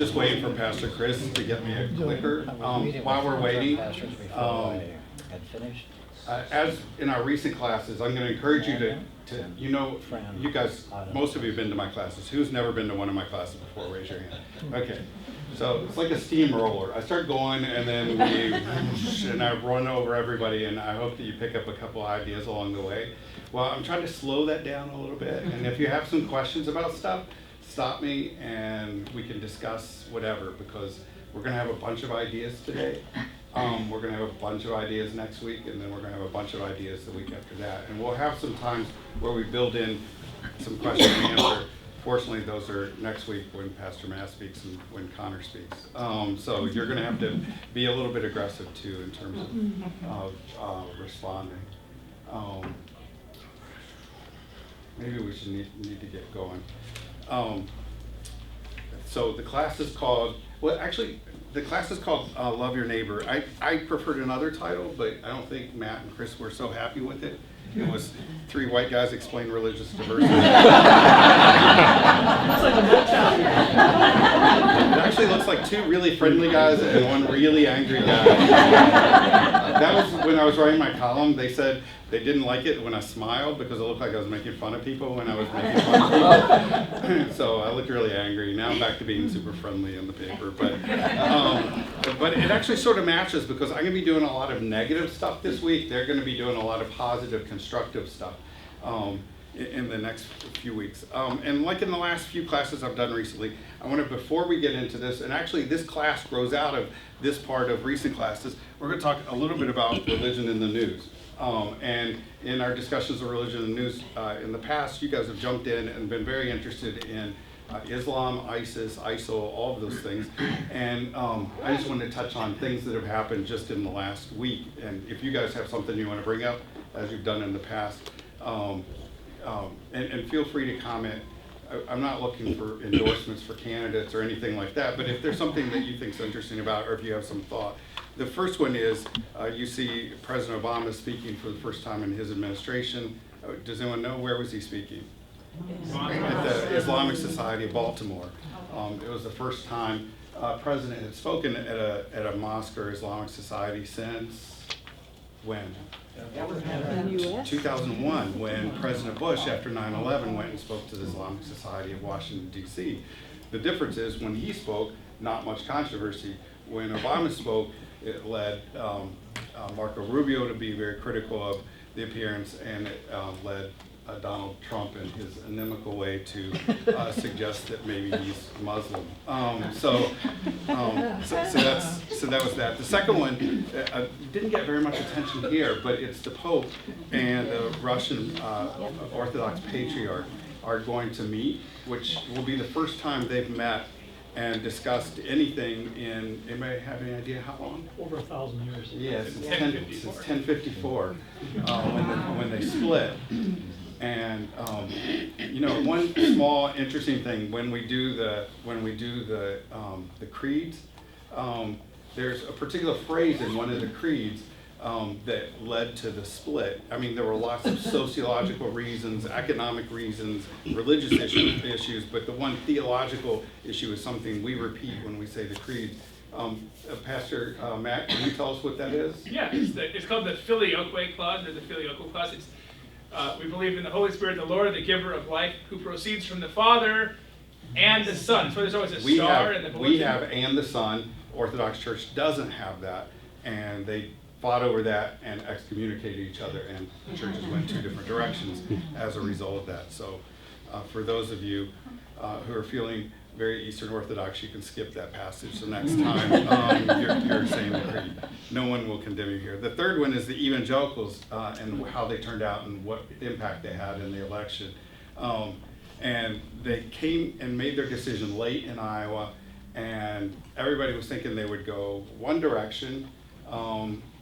Just waiting for Pastor Chris to get me a clicker. While we're waiting, as in our recent classes, I'm going to encourage you to, you guys, most of you have been to my classes. Who's never been to one of my classes before? Raise your hand. Okay. So it's like a steamroller. I start going and then and I run over everybody, and I hope that you pick up a couple ideas along the way. Well, I'm trying to slow that down a little bit, and if you have some questions about stuff, stop me and we can discuss whatever, because we're going to have a bunch of ideas today. We're going to have a bunch of ideas next week, and then we're going to have a bunch of ideas the week after that. And we'll have some times where we build in some question and answer. Fortunately, those are next week when Pastor Matt speaks and when Conor speaks. So you're going to have to be a little bit aggressive too in terms of responding. Maybe we should need to get going. So the class is called, the class is called Love Your Neighbor. I preferred another title, but I don't think Matt and Chris were so happy with it. It was Three White Guys Explain Religious Diversity. It actually looks like two really friendly guys and one really angry guy. That was when I was writing my column. They said they didn't like it when I smiled because it looked like I was making fun of people when I was making fun of people. So I looked really angry. Now I'm back to being super friendly in the paper. But it actually sort of matches, because I'm going to be doing a lot of negative stuff this week. They're going to be doing a lot of positive, constructive stuff in the next few weeks. And like in the last few classes I've done recently, I want to, before we get into this, and actually this class grows out of this part of recent classes, we're going to talk a little bit about religion in the news. And in our discussions of religion and news in the past, you guys have jumped in and been very interested in Islam, ISIS, ISIL, all of those things. And I just wanted to touch on things that have happened just in the last week. And if you guys have something you want to bring up, as you've done in the past, and feel free to comment. I'm not looking for endorsements for candidates or anything like that, but if there's something that you think is interesting about, or if you have some thought. The first one is, you see President Obama speaking for the first time in his administration. Does anyone know, where was he speaking? At the Islamic Society of Baltimore. It was the first time a president had spoken at a mosque or Islamic society since when? 2001, when President Bush, after 9/11, went and spoke to the Islamic Society of Washington, D.C. The difference is, when he spoke, not much controversy. When Obama spoke, it led Marco Rubio to be very critical of the appearance, and it led Donald Trump in his inimical way to suggest that maybe he's Muslim. So that was that. The second one didn't get very much attention here, but it's the Pope and the Russian Orthodox Patriarch are going to meet, which will be the first time they've met and discussed anything in, anybody have any idea how long? Over 1,000 years. Yes, it's 1054 when they split. And one small interesting thing, when we do the creeds, there's a particular phrase in one of the creeds that led to the split. I mean, there were lots of sociological reasons, economic reasons, religious issues, but the one theological issue is something we repeat when we say the creed. Pastor Matt, can you tell us what that is? Yeah, it's called the Filioque Clause, or the Filioque Clause. It's, we believe in the Holy Spirit, the Lord, the giver of life, who proceeds from the Father and the Son. So there's always a star in the bulletin. We have and the Son. Orthodox Church doesn't have that, and they fought over that and excommunicated each other, and the churches went two different directions as a result of that. So for those of you who are feeling very Eastern Orthodox, you can skip that passage the next time you're saying the creed. No one will condemn you here. The third one is the evangelicals and how they turned out and what impact they had in the election. And they came and made their decision late in Iowa, and everybody was thinking they would go one direction.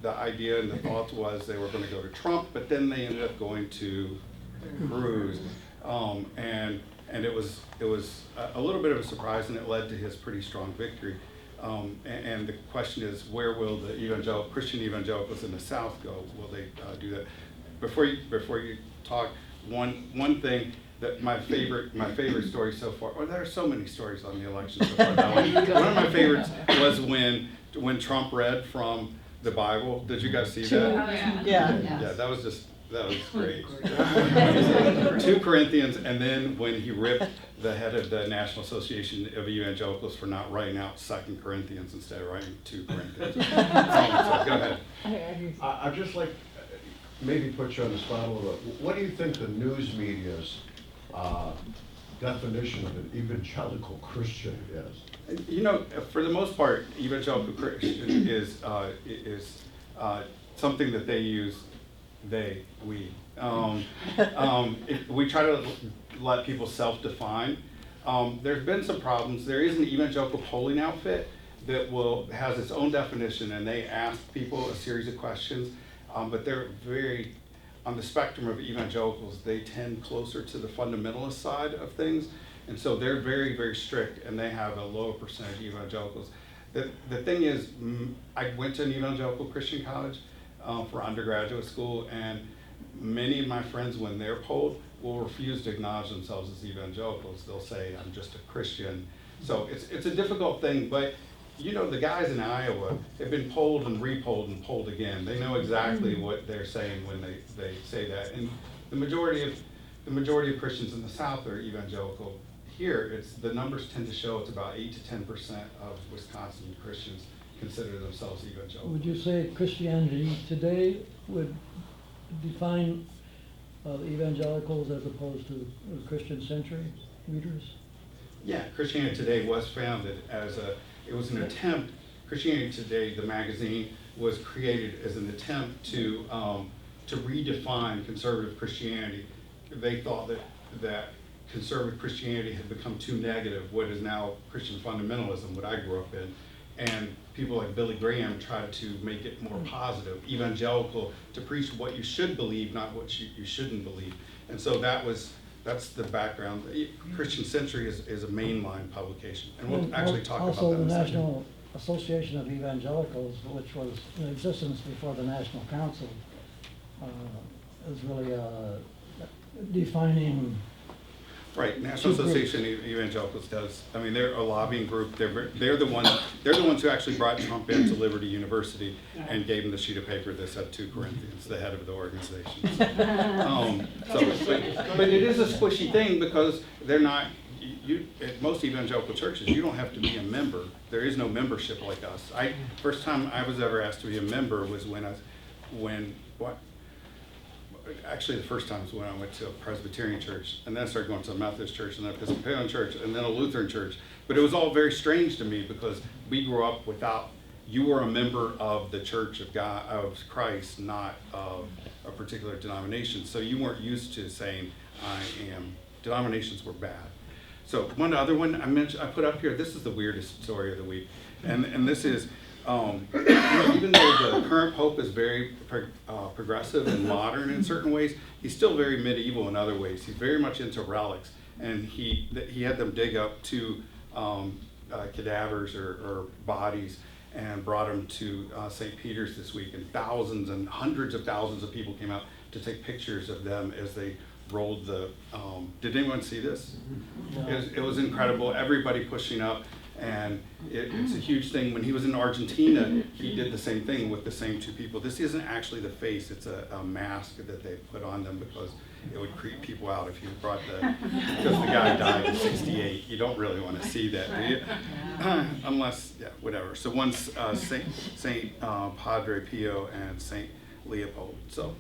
The idea and the thought was they were going to go to Trump, but then they ended up going to Cruz. And it was a little bit of a surprise, and it led to his pretty strong victory. And the question is, where will the Christian evangelicals in the South go? Will they do that? Before you talk, one thing, that my favorite story so far, well, there are so many stories on the election so far. One of my favorites was when Trump read from the Bible. Did you guys see that? Yeah, that was great. 2 Corinthians, and then when he ripped the head of the National Association of Evangelicals for not writing out 2 Corinthians instead of writing 2 Corinthians. So go ahead. I'd just like maybe put you on the spot a little bit. What do you think the news media's definition of an evangelical Christian is? You know, for the most part, evangelical Christian is something that they use. We try to let people self-define. There's been some problems. There is an evangelical polling outfit that has its own definition, and they ask people a series of questions, but they're very, on the spectrum of evangelicals, they tend closer to the fundamentalist side of things, and so they're very, very strict, and they have a lower percentage of evangelicals. The thing is, I went to an evangelical Christian college for undergraduate school, and many of my friends, when they're polled, will refuse to acknowledge themselves as evangelicals. They'll say, I'm just a Christian. So it's a difficult thing, but you know, the guys in Iowa have been polled and repolled and polled again. They know exactly what they're saying when they say that. And the majority of Christians in the South are evangelical. Here, the numbers tend to show it's about 8 to 10% of Wisconsin Christians consider themselves evangelical. Would you say Christianity today would define evangelicals as opposed to Christian century readers? Yeah, Christianity Today was founded it was an attempt, Christianity Today, the magazine, was created as an attempt to redefine conservative Christianity. They thought that conservative Christianity had become too negative, what is now Christian fundamentalism, what I grew up in. And people like Billy Graham tried to make it more positive, evangelical, to preach what you should believe, not what you shouldn't believe. And so that's the background. Christian Century is a mainline publication, and we'll actually talk about that in a second. Also, the National Association of Evangelicals, which was in existence before the National Council, is really defining. Right, National Association of Evangelicals does. I mean, they're a lobbying group. They're the ones who actually brought Trump into Liberty University and gave him the sheet of paper that said 2 Corinthians, the head of the organization. But it is a squishy thing because they're not. At most evangelical churches, you don't have to be a member. There is no membership like us. First time I was ever asked to be a member was actually the first time was when I went to a Presbyterian church, and then I started going to a Methodist church, and then a Episcopalian church, and then a Lutheran church. But it was all very strange to me because we grew up you were a member of the Church of God, of Christ, not of a particular denomination. So you weren't used to saying, I am. Denominations were bad. So one other one I put up here, this is the weirdest story of the week, and this is, even though the current pope is very progressive and modern in certain ways, he's still very medieval in other ways. He's very much into relics, and he had them dig up 2 cadavers or bodies and brought them to St. Peter's this week, and thousands and hundreds of thousands of people came out to take pictures of them as they rolled the. Did anyone see this? No. It was incredible. Everybody pushing up. And it's a huge thing. When he was in Argentina, he did the same thing with the same 2 people. This isn't actually the face, it's a mask that they put on them because it would creep people out if you brought because the guy died at 68. You don't really want to see that, do you? Unless, yeah, whatever. So one's Saint Padre Pio and Saint Leopold. So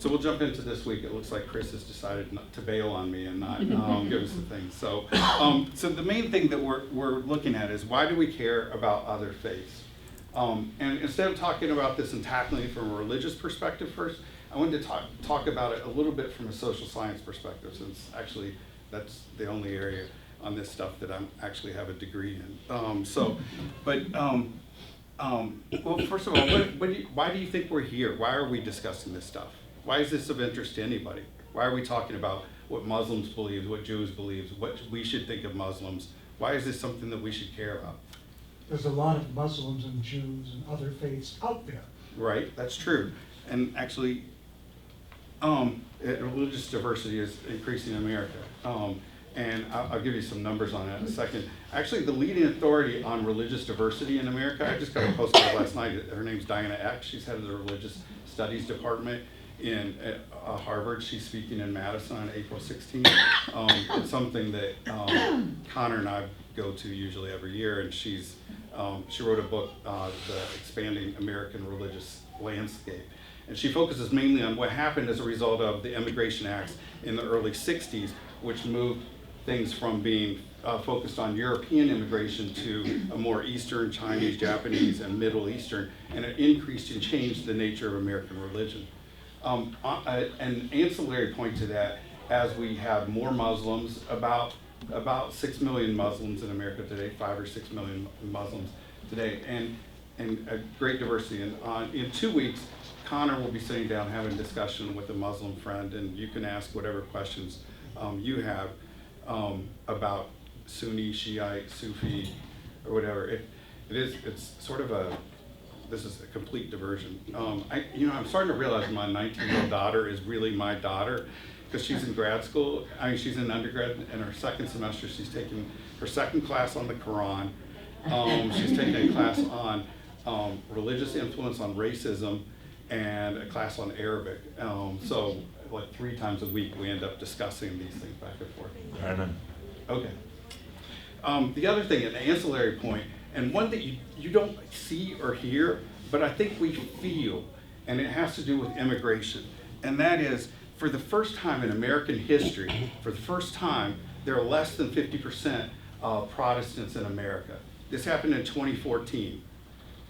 we'll jump into this week. It looks like Chris has decided not to bail on me and not give us the thing. So the main thing that we're looking at is why do we care about other faiths? And instead of talking about this and tackling it from a religious perspective first, I wanted to talk about it a little bit from a social science perspective, since actually that's the only area on this stuff that I actually have a degree in. Well, first of all, why do you think we're here? Why are we discussing this stuff? Why is this of interest to anybody? Why are we talking about what Muslims believe, what Jews believe, what we should think of Muslims? Why is this something that we should care about? There's a lot of Muslims and Jews and other faiths out there. Right, that's true. And actually, Religious diversity is increasing in America. And I'll give you some numbers on that in a second. Actually, the leading authority on religious diversity in America, I just got a postcard last night. Her name's Diana Eck. She's head of the Religious Studies Department in Harvard. She's speaking in Madison on April 16th. It's something that Conor and I go to usually every year, and she wrote a book, The Expanding American Religious Landscape. And she focuses mainly on what happened as a result of the Immigration Acts in the early 60s, which moved things from being focused on European immigration to a more Eastern, Chinese, Japanese, and Middle Eastern, and it increased and changed the nature of American religion. An ancillary point to that, as we have more Muslims, about 6 million Muslims in America today, 5 or 6 million Muslims today, and a great diversity. And in 2 weeks, Conor will be sitting down having a discussion with a Muslim friend, and you can ask whatever questions you have about Sunni, Shiite, Sufi, or whatever. It's sort of this is a complete diversion. I'm starting to realize my 19-year-old daughter is really my daughter, because she's in grad school. She's in undergrad, and her second semester, she's taking her second class on the Quran. She's taking a class on religious influence on racism, and a class on Arabic. So like 3 times a week we end up discussing these things back and forth. Amen. Okay. The other thing, an ancillary point, and one that you don't see or hear, but I think we feel, and it has to do with immigration, and that is, for the first time in American history, for the first time, there are less than 50% of Protestants in America. This happened in 2014.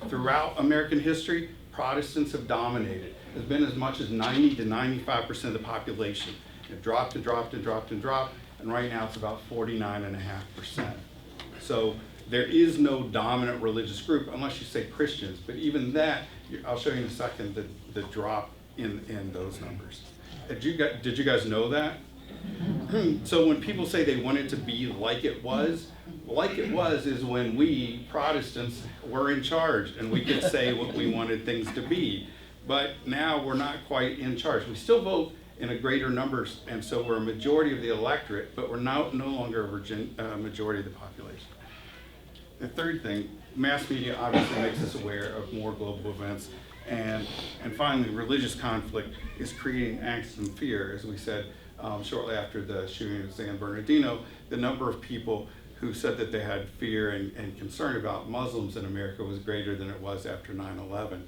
Throughout American history, Protestants have dominated. It's been as much as 90 to 95% of the population. It dropped and dropped and dropped and dropped, and right now it's about 49.5%. So there is no dominant religious group unless you say Christians, but even that, I'll show you in a second the drop in those numbers. Did you guys know that? So when people say they want it to be like it was is when we Protestants were in charge and we could say what we wanted things to be. But now we're not quite in charge. We still vote in a greater numbers, and so we're a majority of the electorate, but we're no longer a majority of the population. The third thing, mass media obviously makes us aware of more global events. And finally, religious conflict is creating angst and fear. As we said shortly after the shooting of San Bernardino, the number of people who said that they had fear and concern about Muslims in America was greater than it was after 9/11.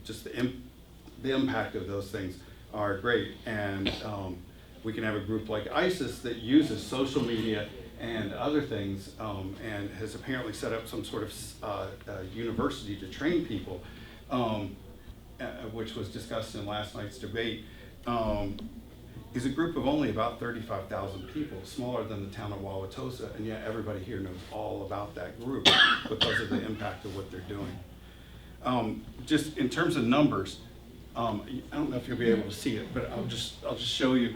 Just the impact of those things are great. And we can have a group like ISIS that uses social media and other things and has apparently set up some sort of university to train people. Which was discussed in last night's debate, is a group of only about 35,000 people, smaller than the town of Wauwatosa, and yet everybody here knows all about that group because of the impact of what they're doing. Just in terms of numbers, I don't know if you'll be able to see it, but I'll just show you.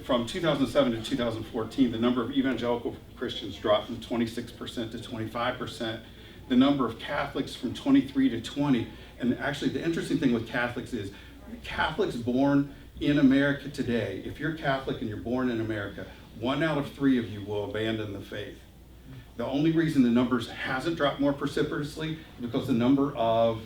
From 2007 to 2014, the number of evangelical Christians dropped from 26% to 25%. The number of Catholics from 23 to 20. And actually, the interesting thing with Catholics is Catholics born in America today, if you're Catholic and you're born in America, 1 out of 3 of you will abandon the faith. The only reason the numbers hasn't dropped more precipitously is because the number of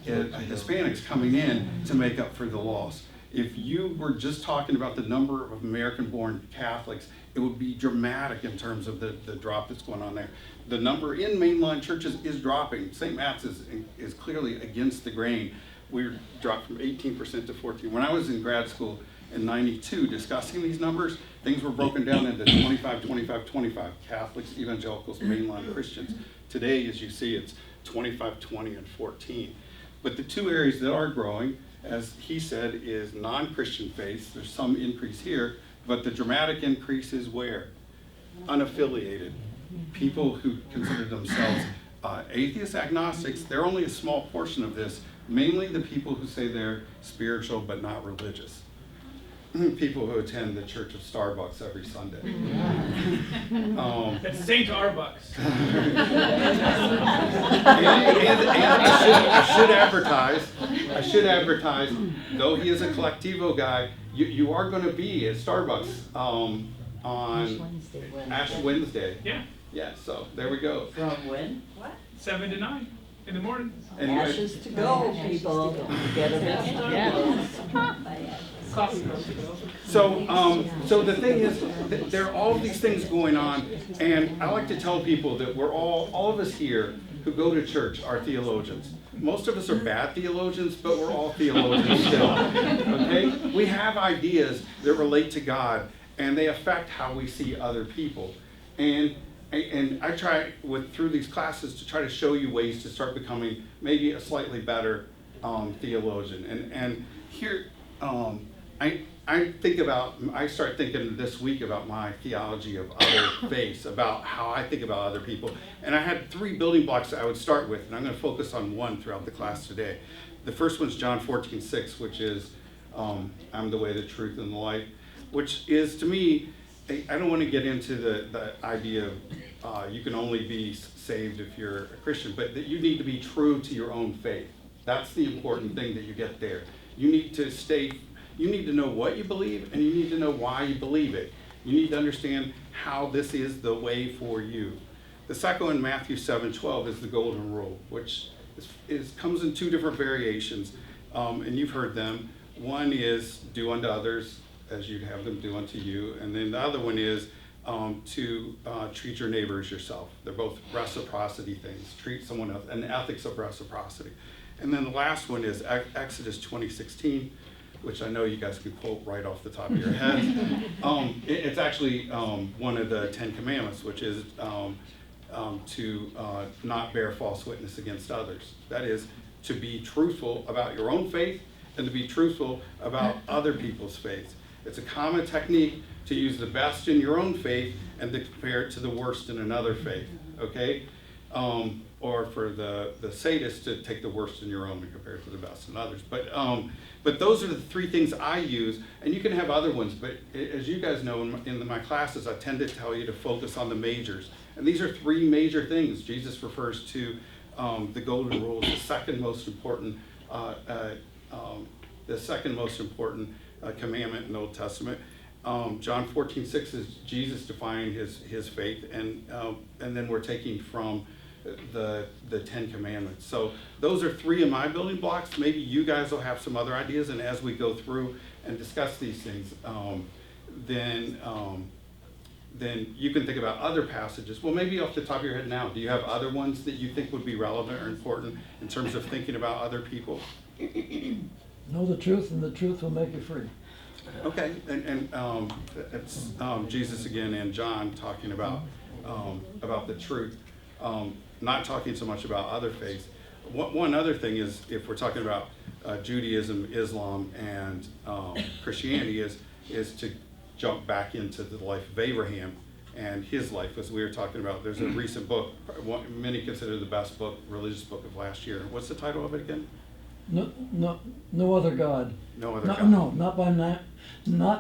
Hispanics coming in to make up for the loss. If you were just talking about the number of American-born Catholics, it would be dramatic in terms of the drop that's going on there. The number in mainline churches is dropping. St. Matt's is clearly against the grain. We dropped from 18% to 14%. When I was in grad school in '92 discussing these numbers, things were broken down into 25, 25, 25. Catholics, evangelicals, mainline Christians. Today, as you see, it's 25, 20, and 14. But the 2 areas that are growing, as he said, is non-Christian faiths. There's some increase here, but the dramatic increase is where? Unaffiliated. People who consider themselves atheists, agnostics, they're only a small portion of this. Mainly the people who say they're spiritual but not religious. People who attend the Church of Starbucks every Sunday. That's St. Arbucks. And I should advertise I should advertise, though he is a collectivo guy, you are going to be at Starbucks on Ash Wednesday. Yeah, Yeah, so there we go. From when? 7 to 9 in the morning. And Ashes to go, people. Get them at Starbucks. so the thing is, there are all these things going on, and I like to tell people that we're all of us here who go to church are theologians. Most of us are bad theologians, but we're all theologians still, okay? We have ideas that relate to God, and they affect how we see other people. And I try through these classes to try to show you ways to start becoming maybe a slightly better theologian. And here, I start thinking this week about my theology of other faiths, about how I think about other people. And I had 3 building blocks that I would start with, and I'm going to focus on one throughout the class today. The first one's John 14:6, which is, I'm the way, the truth, and the life, which is, to me, I don't want to get into the idea of you can only be saved if you're a Christian, but that you need to be true to your own faith. That's the important thing that you get there. You need to know what you believe, and you need to know why you believe it. You need to understand how this is the way for you. The second one, Matthew 7:12, is the golden rule, which comes in 2 different variations, and you've heard them. One is do unto others as you'd have them do unto you, and then the other one is to treat your neighbor as yourself. They're both reciprocity things. Treat someone else, and ethics of reciprocity. And then the last one is Exodus 20:16, which I know you guys can quote right off the top of your head. It's actually one of the 10 Commandments, which is to not bear false witness against others. That is, to be truthful about your own faith and to be truthful about other people's faith. It's a common technique to use the best in your own faith and to compare it to the worst in another faith, okay? Or for the sadist to take the worst in your own and compare it to the best in others. But those are the 3 things I use, and you can have other ones, but as you guys know in my classes, I tend to tell you to focus on the majors. And these are 3 major things. Jesus refers to the golden rule as the second most important commandment in the Old Testament. John 14:6 is Jesus defining his faith, and then we're taking from the 10 Commandments. So those are 3 of my building blocks. Maybe you guys will have some other ideas, and as we go through and discuss these things, then you can think about other passages. Well, maybe off the top of your head now, do you have other ones that you think would be relevant or important in terms of thinking about other people? Know the truth, and the truth will make you free. Okay, and it's Jesus again and John talking about the truth, not talking so much about other faiths. One other thing is, if we're talking about Judaism, Islam, and Christianity, is to jump back into the life of Abraham and his life, as we were talking about. There's a recent book, many consider the best book, religious book of last year. What's the title of it again? No other God. No other God. No, not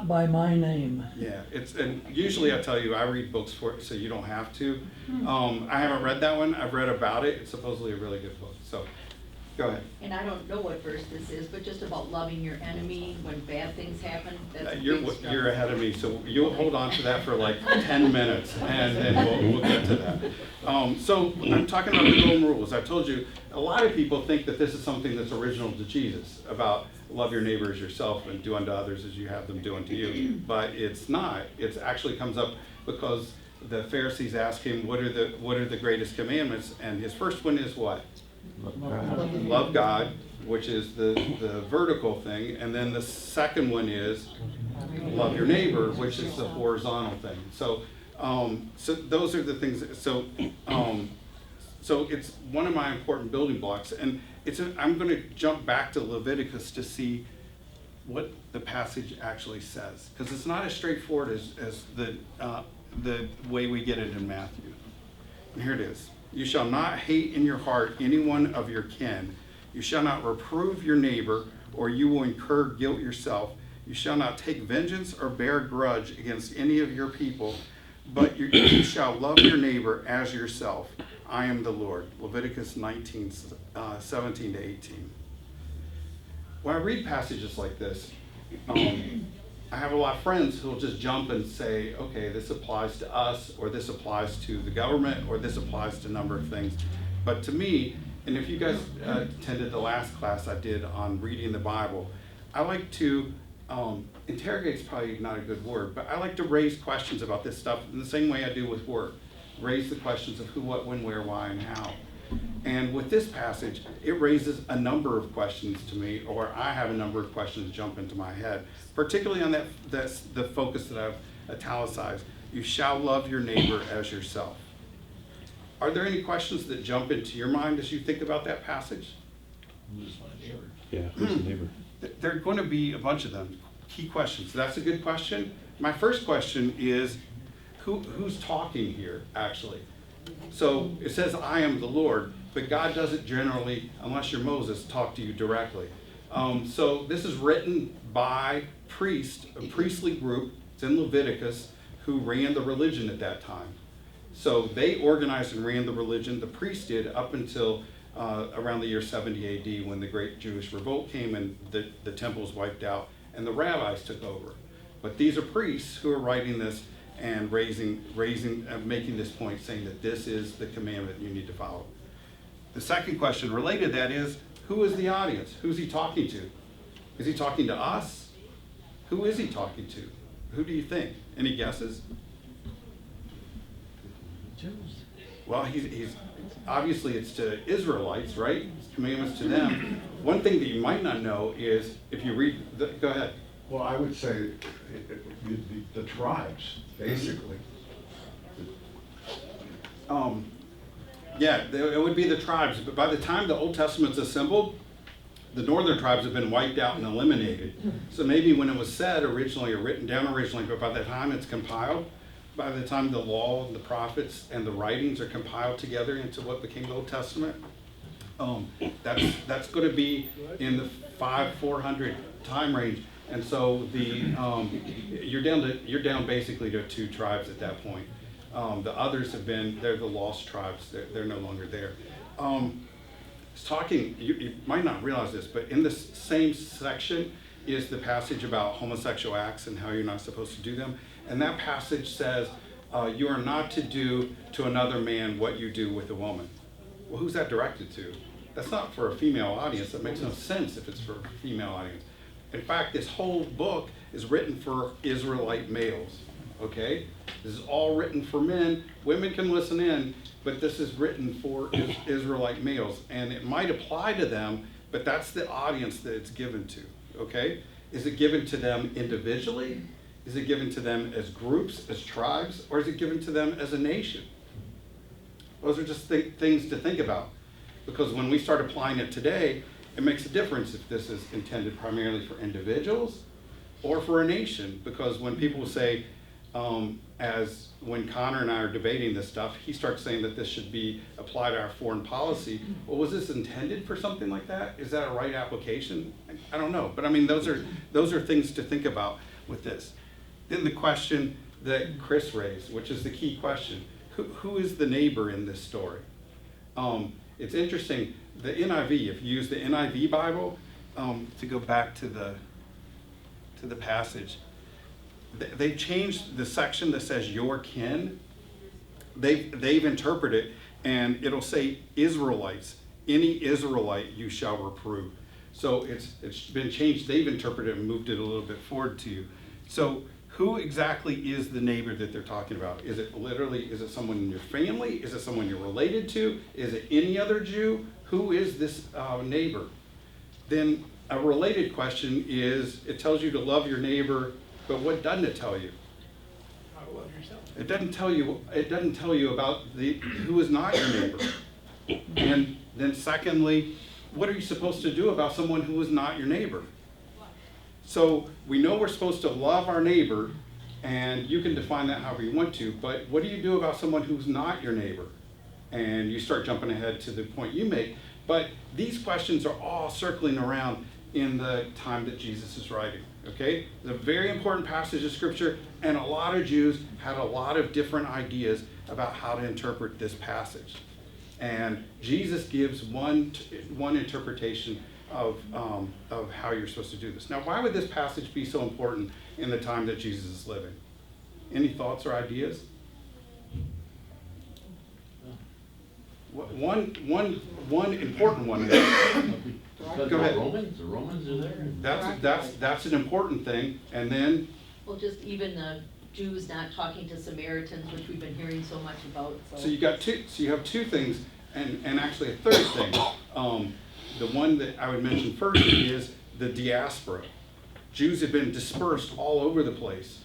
by my name. Yeah, and usually I tell you I read books for it, so you don't have to. I haven't read that one. I've read about it. It's supposedly a really good book. So, go ahead. And I don't know what verse this is, but just about loving your enemy when bad things happen. That's a big struggle. You're ahead of me, so you'll hold on to that for like 10 minutes, and then we'll get to that. So I'm talking about the golden rules. I've told you, a lot of people think that this is something that's original to Jesus, about love your neighbor as yourself and do unto others as you have them do unto you. But it's not. It actually comes up because the Pharisees ask him, what are the greatest commandments? And his first one is what? Love God, which is the vertical thing, and then the second one is love your neighbor, which is the horizontal thing. So those are the things. So it's one of my important building blocks, and I'm going to jump back to Leviticus to see what the passage actually says, because it's not as straightforward as the way we get it in Matthew. And here it is. You shall not hate in your heart any one of your kin. You shall not reprove your neighbor, or you will incur guilt yourself. You shall not take vengeance or bear grudge against any of your people, but you shall love your neighbor as yourself. I am the Lord. Leviticus 19, 17 to 18. when I read passages like this, I have a lot of friends who will just jump and say, okay, this applies to us, or this applies to the government, or this applies to a number of things. But to me, and if you guys attended the last class I did on reading the Bible, I like to, interrogate's probably not a good word, but I like to raise questions about this stuff in the same way I do with work. Raise the questions of who, what, when, where, why, and how. And with this passage, it raises a number of questions to me, or I have a number of questions jump into my head, particularly on that's the focus that I've italicized. You shall love your neighbor as yourself. Are there any questions that jump into your mind as you think about that passage? Who's my neighbor? Yeah, who's the neighbor? There are going to be a bunch of them. Key questions. That's a good question. My first question is, who's talking here, actually? So it says, I am the Lord, but God doesn't generally, unless you're Moses, talk to you directly. So this is written by a priestly group, it's in Leviticus, who ran the religion at that time. So they organized and ran the religion, the priests did, up until around the year 70 AD, when the great Jewish revolt came and the temple was wiped out and the rabbis took over. But these are priests who are writing this and making this point, saying that this is the commandment you need to follow. The second question related to that is, who is the audience? Who's he talking to? Is he talking to us? Who is he talking to? Who do you think? Any guesses? Jews. Well, he's obviously it's to Israelites, right? It's commandments to them. One thing that you might not know is if you read, go ahead. Well, I would say the tribes, basically. Yeah, it would be the tribes, but by the time the Old Testament's assembled, the northern tribes have been wiped out and eliminated. So maybe when it was said originally or written down originally, but by the time it's compiled, by the time the law, the prophets, and the writings are compiled together into what became the Old Testament, that's going to be in the 400 time range. And so you're down basically to 2 tribes at that point. The others they're the lost tribes. They're no longer there. It's talking, you might not realize this, but in this same section is the passage about homosexual acts and how you're not supposed to do them. And that passage says, you are not to do to another man what you do with a woman. Well, who's that directed to? That's not for a female audience. That makes no sense if it's for a female audience. In fact, this whole book is written for Israelite males, okay? This is all written for men. Women can listen in, but this is written for Israelite males. And it might apply to them, but that's the audience that it's given to, okay? Is it given to them individually? Is it given to them as groups, as tribes, or is it given to them as a nation? Those are just things to think about. Because when we start applying it today, it makes a difference if this is intended primarily for individuals or for a nation. Because when people say, as when Conor and I are debating this stuff, he starts saying that this should be applied to our foreign policy. Well, was this intended for something like that? Is that a right application? I don't know. But I mean, those are things to think about with this. Then the question that Chris raised, which is the key question, who is the neighbor in this story? It's interesting, the NIV, if you use the NIV Bible, to go back to the passage, they changed the section that says your kin. They've interpreted it, and it'll say Israelites. Any Israelite you shall reprove. So it's been changed. They've interpreted it and moved it a little bit forward to you. So who exactly is the neighbor that they're talking about? Is it someone in your family? Is it someone you're related to? Is it any other Jew? Who is this neighbor? Then a related question is, it tells you to love your neighbor, but what doesn't it tell you? How to love yourself. It doesn't tell you about who is not your neighbor. And then secondly, what are you supposed to do about someone who is not your neighbor? So we know we're supposed to love our neighbor, and you can define that however you want to, but what do you do about someone who's not your neighbor? And you start jumping ahead to the point you make. But these questions are all circling around in the time that Jesus is writing, okay? It's a very important passage of scripture, and a lot of Jews had a lot of different ideas about how to interpret this passage. And Jesus gives one interpretation of how you're supposed to do this. Now, why would this passage be so important in the time that Jesus is living? Any thoughts or ideas? One important one. Because Go ahead. The Romans are there. That's an important thing. And then, Well, just even the Jews not talking to Samaritans, which we've been hearing so much about, so you got two. So you have two things, and actually a third thing. The one that I would mention first is the diaspora. Jews have been dispersed all over the place,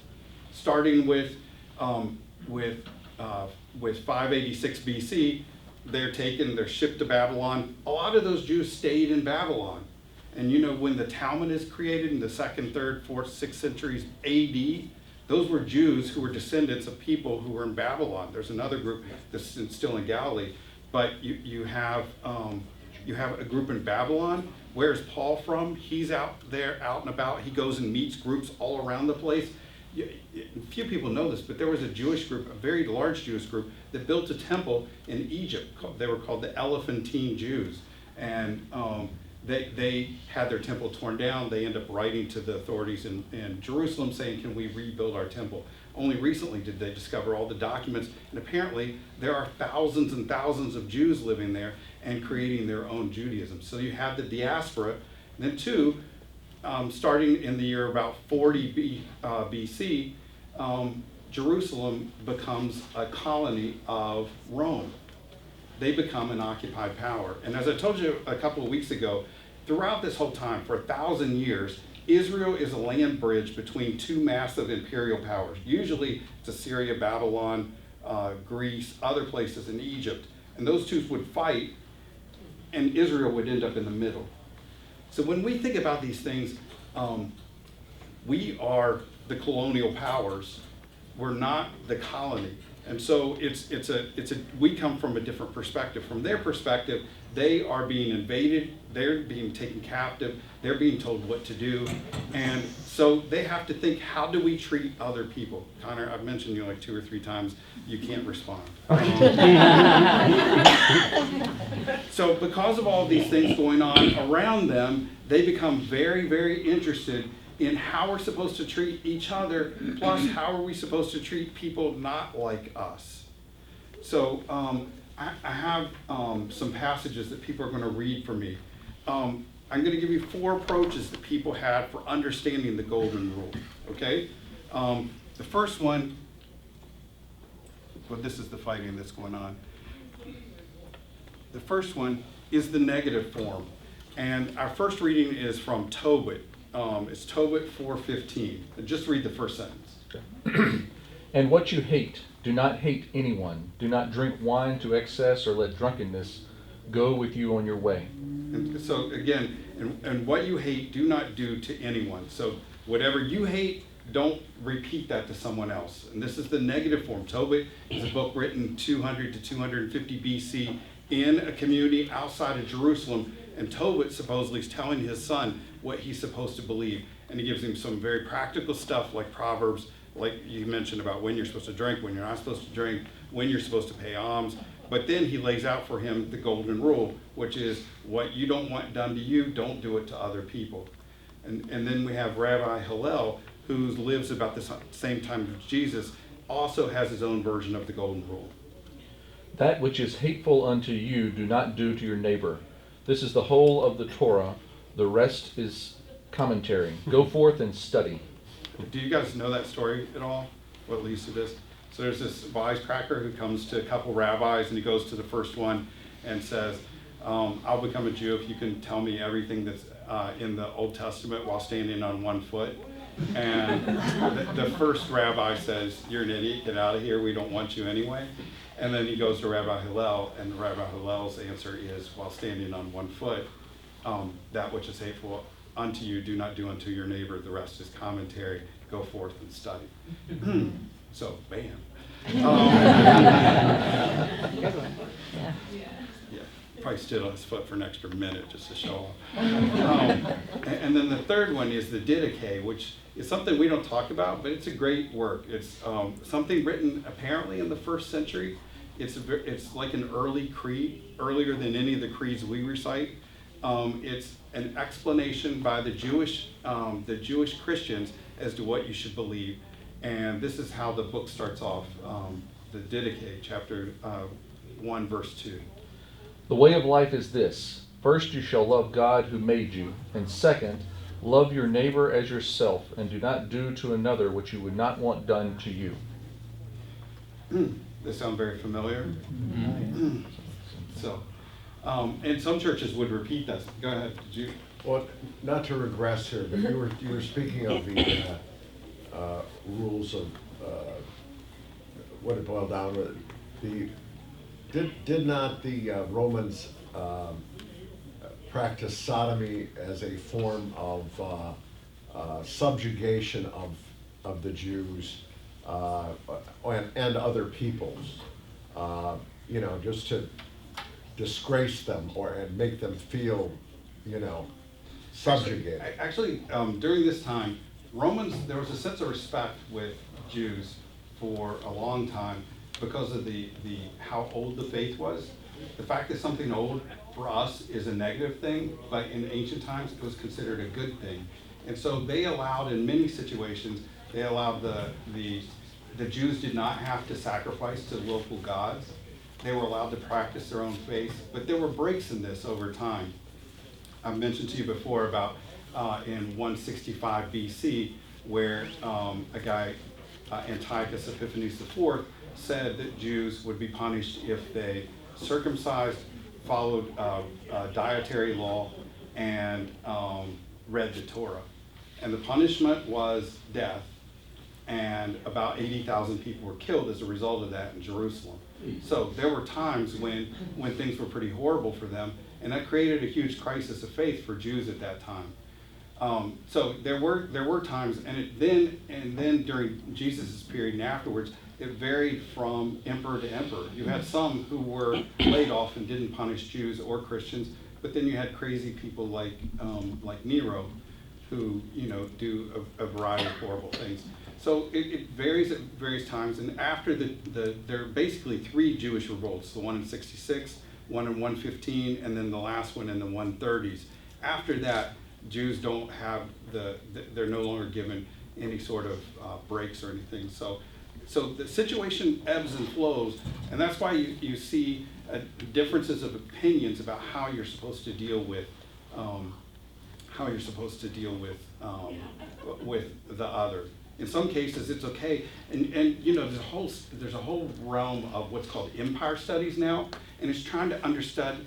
starting with 586 BC. They're shipped to Babylon. A lot of those Jews stayed in Babylon. And you know, when the Talmud is created in the 2nd, 3rd, 4th, 6th centuries AD, those were Jews who were descendants of people who were in Babylon. There's another group that's still in Galilee. But you have a group in Babylon. Where's Paul from? He's out there, out and about. He goes and meets groups all around the place. Few people know this, but there was a Jewish group, a very large Jewish group, that built a temple in Egypt. They were called the Elephantine Jews. And they had their temple torn down. They end up writing to the authorities in Jerusalem saying, can we rebuild our temple? Only recently did they discover all the documents, and apparently there are thousands and thousands of Jews living there and creating their own Judaism. So you have the diaspora. And then two, starting in the year about 40 BC, Jerusalem becomes a colony of Rome. They become an occupied power. And as I told you a couple of weeks ago, throughout this whole time, for 1,000 years, Israel is a land bridge between two massive imperial powers. Usually it's Assyria, Babylon, Greece, other places in Egypt. And those two would fight, and Israel would end up in the middle. So when we think about these things, we are the colonial powers. We're not the colony. And so we come from a different perspective. From their perspective, they are being invaded, they're being taken captive, they're being told what to do. And so they have to think, how do we treat other people? Connor, I've mentioned you like 2 or 3 times, you can't respond. So because of all these things going on around them, they become very, very interested in how we're supposed to treat each other, plus how are we supposed to treat people not like us. So I have some passages that people are going to read for me. I'm going to give you 4 approaches that people had for understanding the golden rule, okay? The first one, well, this is the fighting that's going on. The first one is the negative form. And our first reading is from Tobit. It's Tobit 4:15. Just read the first sentence. And what you hate, do not hate anyone. Do not drink wine to excess or let drunkenness go with you on your way. And so again, and what you hate, do not do to anyone. So whatever you hate, don't repeat that to someone else. And this is the negative form. Tobit is a book written 200 to 250 BC in a community outside of Jerusalem. And Tobit supposedly is telling his son what he's supposed to believe. And he gives him some very practical stuff like Proverbs, like you mentioned about when you're supposed to drink, when you're not supposed to drink, when you're supposed to pay alms. But then he lays out for him the golden rule, which is what you don't want done to you, don't do it to other people. And then we have Rabbi Hillel, who lives about the same time as Jesus, also has his own version of the golden rule. That which is hateful unto you, do not do to your neighbor. This is the whole of the Torah. The rest is commentary. Go forth and study. Do you guys know that story at all? What leads to this? So there's this wisecracker who comes to a couple rabbis, and he goes to the first one and says, I'll become a Jew if you can tell me everything that's in the Old Testament while standing on one foot. And the first rabbi says, you're an idiot, get out of here, we don't want you anyway. And then he goes to Rabbi Hillel, and Rabbi Hillel's answer is, while standing on one foot, that which is hateful unto you, do not do unto your neighbor, the rest is commentary, go forth and study. So, bam. Yeah, probably stood on his foot for an extra minute just to show off. And then the third one is the Didache, which is something we don't talk about, but it's a great work. It's something written apparently in the 1st century. It's like an early creed, earlier than any of the creeds we recite. It's an explanation by the Jewish Christians as to what you should believe. And this is how the book starts off, the Didache, chapter 1, verse 2. The way of life is this. First, you shall love God who made you. And second, love your neighbor as yourself, and do not do to another what you would not want done to you. This sound very familiar? So, and some churches would repeat that. Go ahead. Did you? Well, not to regress here, but you were speaking of the rules of what it boiled down to. Did not the Romans practice sodomy as a form of subjugation of the Jews and other peoples? Just to disgrace them and make them feel, subjugated. Actually, during this time, there was a sense of respect with Jews for a long time because of the how old the faith was. The fact that something old for us is a negative thing, but in ancient times it was considered a good thing. And so they allowed, in many situations, they allowed the Jews did not have to sacrifice to local gods. They were allowed to practice their own faith, but there were breaks in this over time. I've mentioned to you before about in 165 BC, where a guy, Antiochus Epiphanes IV, said that Jews would be punished if they circumcised, followed dietary law, and read the Torah. And the punishment was death, and about 80,000 people were killed as a result of that in Jerusalem. So there were times when things were pretty horrible for them, and that created a huge crisis of faith for Jews at that time. So there were times, and then during Jesus' period and afterwards, it varied from emperor to emperor. You had some who were laid off and didn't punish Jews or Christians, but then you had crazy people like Nero, who do a variety of horrible things. So it varies at various times, and after there are basically 3 Jewish revolts: the one in 66, one in 115, and then the last one in the 130s. After that, Jews don't have they're no longer given any sort of breaks or anything. So the situation ebbs and flows, and that's why you see differences of opinions about how you're supposed to deal with with the other. In some cases, it's okay, and there's a whole realm of what's called empire studies now, and it's trying to understand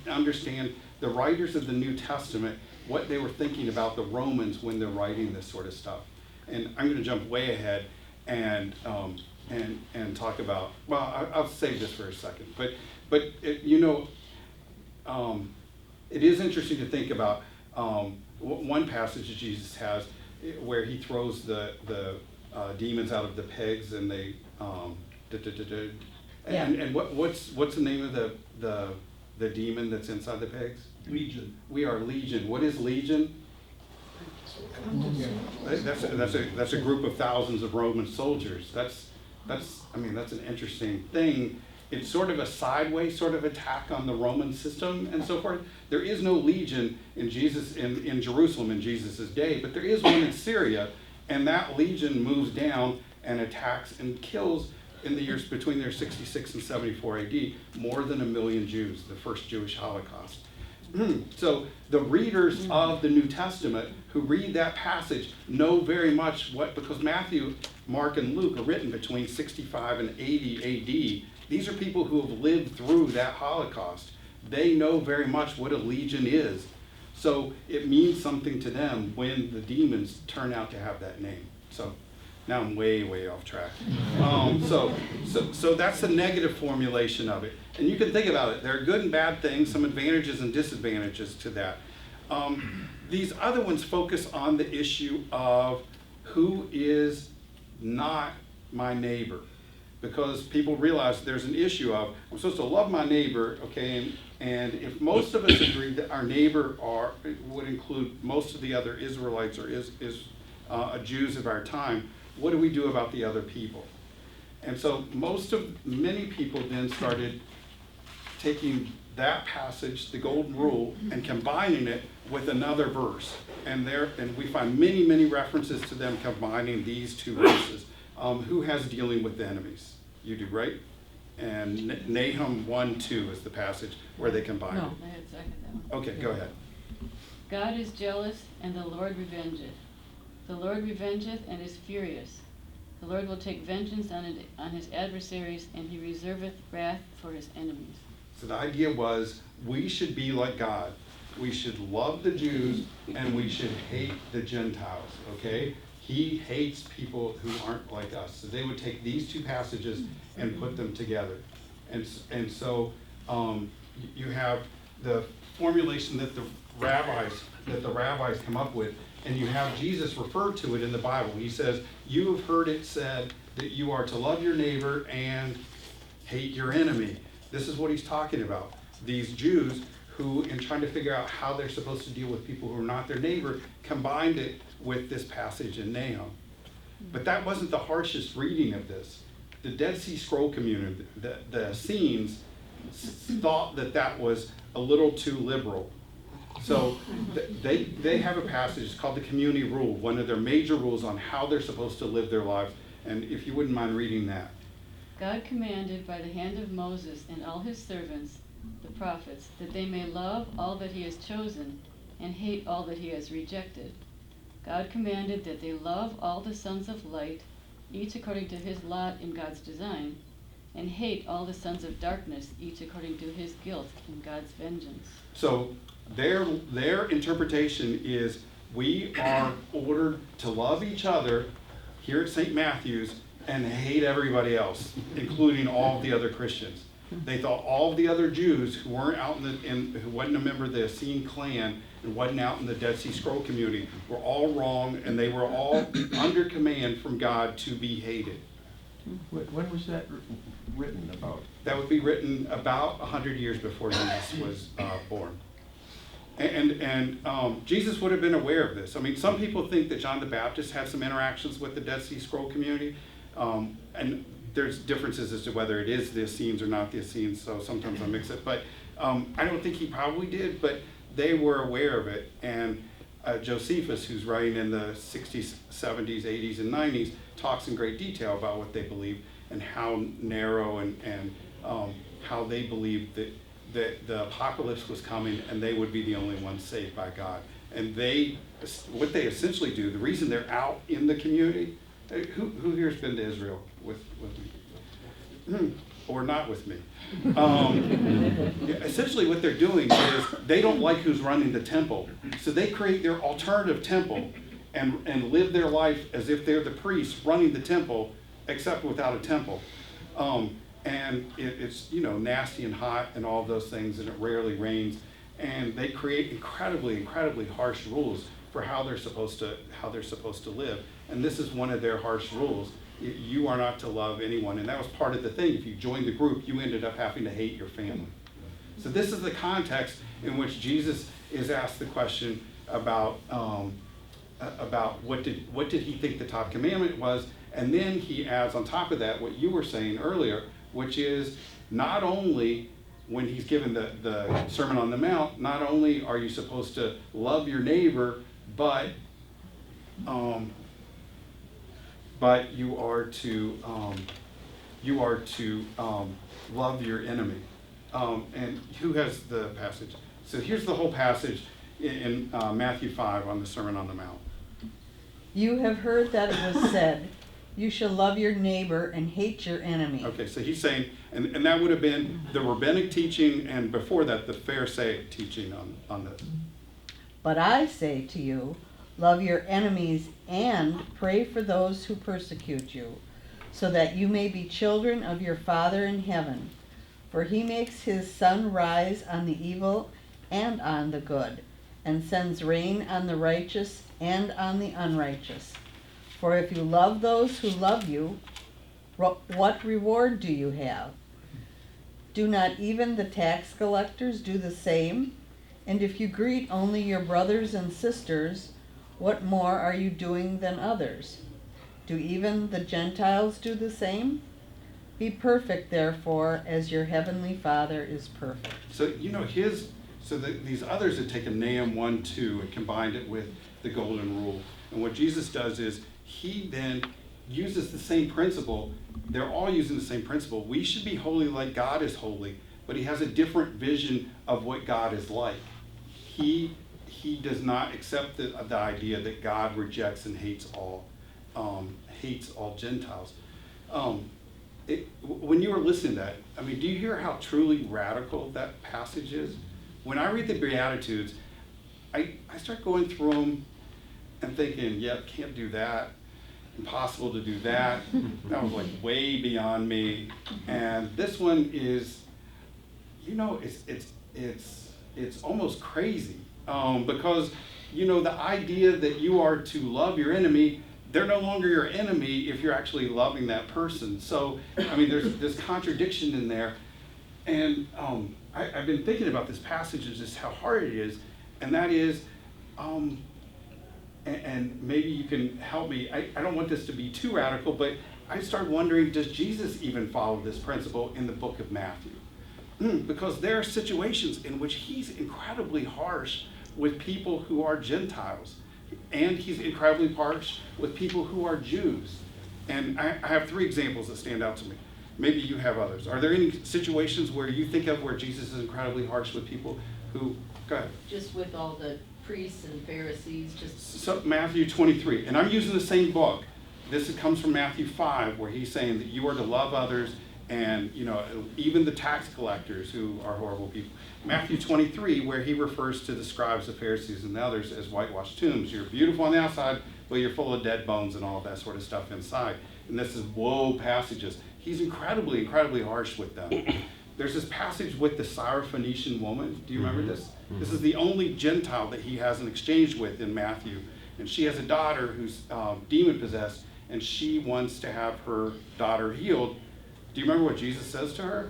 the writers of the New Testament, what they were thinking about the Romans when they're writing this sort of stuff. And I'm going to jump way ahead and talk about. Well, I'll save this for a second, but it is interesting to think about one passage that Jesus has where he throws the demons out of the pigs, and they and what's the name of the demon that's inside the pigs? Legion. We are legion. What is legion? That's a group of thousands of Roman soldiers. That's an interesting thing. It's sort of a sideways sort of attack on the Roman system and so forth. There is no legion in Jerusalem in Jesus' day, but there is one in Syria, and that legion moves down and attacks and kills in the years between 66 and 74 AD more than 1 million Jews, the first Jewish Holocaust. So the readers of the New Testament who read that passage know very much because Matthew, Mark, and Luke are written between 65 and 80 AD. These are people who have lived through that Holocaust. They know very much what a legion is. So it means something to them when the demons turn out to have that name. So now I'm way, way off track. So that's the negative formulation of it. And you can think about it. There are good and bad things, some advantages and disadvantages to that. These other ones focus on the issue of who is not my neighbor. Because people realize there's an issue of, I'm supposed to love my neighbor, okay, and if most of us agree that our neighbor would include most of the other Israelites or Jews of our time, what do we do about the other people? And so many people then started taking that passage, the golden rule, and combining it with another verse. And we find many, many references to them combining these two verses. Who has dealing with the enemies? You do, right? And Nahum 1:2 is the passage where they combine No. it. I had second that one. Okay, go ahead. God is jealous, and the Lord revengeth. The Lord revengeth and is furious. The Lord will take vengeance on his adversaries, and he reserveth wrath for his enemies. So the idea was we should be like God. We should love the Jews and we should hate the Gentiles, okay? He hates people who aren't like us. So they would take these two passages and put them together. And so you have the formulation that the rabbis come up with, and you have Jesus refer to it in the Bible. He says, you have heard it said that you are to love your neighbor and hate your enemy. This is what he's talking about. These Jews who, in trying to figure out how they're supposed to deal with people who are not their neighbor, combined it with this passage in Nahum. But that wasn't the harshest reading of this. The Dead Sea Scroll community, the Essenes, thought that was a little too liberal. So they have a passage, it's called the community rule, one of their major rules on how they're supposed to live their lives. And if you wouldn't mind reading that. God commanded by the hand of Moses and all his servants, the prophets, that they may love all that he has chosen and hate all that he has rejected. God commanded that they love all the sons of light, each according to his lot in God's design, and hate all the sons of darkness, each according to his guilt in God's vengeance. So their interpretation is we are ordered to love each other here at St. Matthew's and hate everybody else, including all the other Christians. They thought all the other Jews who weren't out who wasn't a member of the Essene clan and wasn't out in the Dead Sea Scroll community were all wrong, and they were all under command from God to be hated. When was that written about? That would be written about 100 years before Jesus was born. And Jesus would have been aware of this. I mean, some people think that John the Baptist had some interactions with the Dead Sea Scroll community, and there's differences as to whether it is the Essenes or not the Essenes, so sometimes I mix it. But I don't think he probably did, but they were aware of it. And Josephus, who's writing in the 60s, 70s, 80s, and 90s, talks in great detail about what they believe and how narrow and how they believed that the apocalypse was coming and they would be the only ones saved by God. And what they essentially do, the reason they're out in the community, who here's been to Israel with me? Or not with me? Essentially what they're doing is they don't like who's running the temple. So they create their alternative temple and live their life as if they're the priests running the temple, except without a temple. And it's nasty and hot and all of those things, and it rarely rains. And they create incredibly, incredibly harsh rules for how they're supposed to live. And this is one of their harsh rules. You are not to love anyone. And that was part of the thing. If you joined the group, you ended up having to hate your family. So this is the context in which Jesus is asked the question about what did he think the top commandment was. And then he adds on top of that what you were saying earlier, which is not only when he's given the Sermon on the Mount, not only are you supposed to love your neighbor, but you are to love your enemy. And who has the passage? So here's the whole passage in Matthew 5 on the Sermon on the Mount. You have heard that it was said, you shall love your neighbor and hate your enemy. Okay, so he's saying, and that would have been the rabbinic teaching, and before that, the Pharisaic teaching on this. But I say to you, love your enemies and pray for those who persecute you, so that you may be children of your Father in heaven. For he makes his sun rise on the evil and on the good, and sends rain on the righteous and on the unrighteous. For if you love those who love you, what reward do you have? Do not even the tax collectors do the same? And if you greet only your brothers and sisters, what more are you doing than others? Do even the Gentiles do the same? Be perfect, therefore, as your heavenly Father is perfect. So, these others had taken Nahum 1:2 and combined it with the golden rule. And what Jesus does is he then uses the same principle. They're all using the same principle. We should be holy like God is holy, but he has a different vision of what God is like. He does not accept the idea that God rejects and hates all Gentiles. When you were listening to that, I mean, do you hear how truly radical that passage is? When I read the Beatitudes, I start going through them and thinking, yep, can't do that. Impossible to do that. That was like way beyond me. And this one is, it's almost crazy because, the idea that you are to love your enemy, they're no longer your enemy if you're actually loving that person. So, I mean, there's this contradiction in there. And I've been thinking about this passage and just how hard it is. And that is, and maybe you can help me. I don't want this to be too radical, but I started wondering, does Jesus even follow this principle in the book of Matthew? Because there are situations in which he's incredibly harsh with people who are Gentiles. And he's incredibly harsh with people who are Jews. And I have 3 examples that stand out to me. Maybe you have others. Are there any situations where you think of where Jesus is incredibly harsh with people who, go ahead. Just with all the priests and Pharisees, So Matthew 23, and I'm using the same book. This comes from Matthew 5, where he's saying that you are to love others and, even the tax collectors who are horrible people. Matthew 23, where he refers to the scribes, the Pharisees, and the others as whitewashed tombs. You're beautiful on the outside, but you're full of dead bones and all that sort of stuff inside. And this is woe passages. He's incredibly, incredibly harsh with them. There's this passage with the Syrophoenician woman. Do you remember this? This is the only Gentile that he has an exchange with in Matthew. And she has a daughter who's demon-possessed, and she wants to have her daughter healed. Do you remember what Jesus says to her?